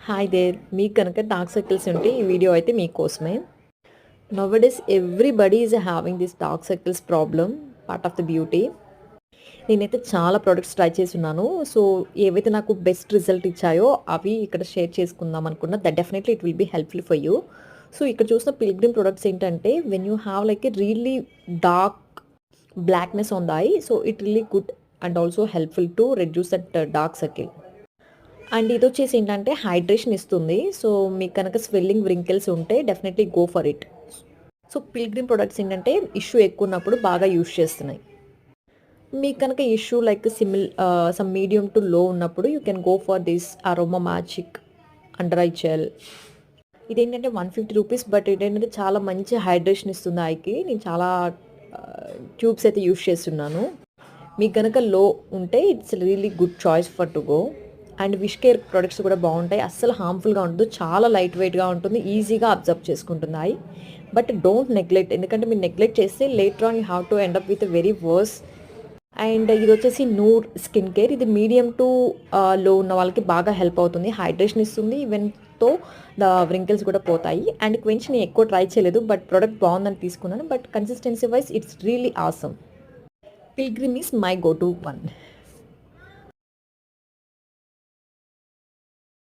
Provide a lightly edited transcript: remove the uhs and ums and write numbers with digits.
Hi there. మీకు కనుక dark circles ఉంటే ఈ వీడియో అయితే మీకోసమే. Nowadays everybody is having this dark circles problem, part of the beauty. నేనైతే చాలా ప్రొడక్ట్స్ ట్రై చేసున్నాను. సో ఏవైతే నాకు బెస్ట్ రిజల్ట్ ఇచ్చాయో అవి ఇక్కడ షేర్ చేసుకుందాం అనుకున్నా. That definitely it will be helpful for you. So ఇక్కడ చూసిన పిల్గ్రిమ్ ప్రొడక్ట్స్ ఏంటంటే, when you have like a really dark blackness on the eye, so it really good and also helpful to reduce that dark circle. And ఇది వచ్చేసి ఏంటంటే hydration ఇస్తుంది. So మీకు కనుక swelling wrinkles ఉంటే definitely go for it. So Pilgrim products ఏంటంటే issue ఎక్కువ ఉన్నప్పుడు బాగా యూస్ చేస్తున్నాయి. మీకు కనుక issue like some medium to low ఉన్నప్పుడు you can go for this aroma magic under eye gel. ఇదేంటంటే 150 రూపీస్, బట్ ఇదేంటంటే చాలా మంచి హైడ్రేషన్ ఇస్తుంది ఐకి. నేను చాలా ట్యూబ్స్ అయితే యూస్ చేస్తున్నాను. మీకు కనుక లో ఉంటే it's really good choice for to go. And wish care products కూడా బాగుంటాయి. అస్సలు హార్మ్ఫుల్గా ఉండదు, చాలా లైట్ వెయిట్గా ఉంటుంది, ఈజీగా అబ్జర్వ్ చేసుకుంటున్నాయి. బట్ డోంట్ నెగ్లెక్ట్, ఎందుకంటే మీరు నెగ్లెక్ట్ చేస్తే later on you have to end up with very worse. And ఇది వచ్చేసి నూర్ స్కిన్ కేర్. ఇది మీడియం టు లో ఉన్న వాళ్ళకి బాగా హెల్ప్ అవుతుంది, హైడ్రేషన్ ఇస్తుంది, ఈవెన్తో ద వ్రింకిల్స్ కూడా పోతాయి. అండ్ క్వెంచ్ నేను ఎక్కువ ట్రై చేయలేదు, బట్ ప్రోడక్ట్ బాగుందని తీసుకున్నాను. But consistency wise it's really awesome. Pilgrim is my go to one.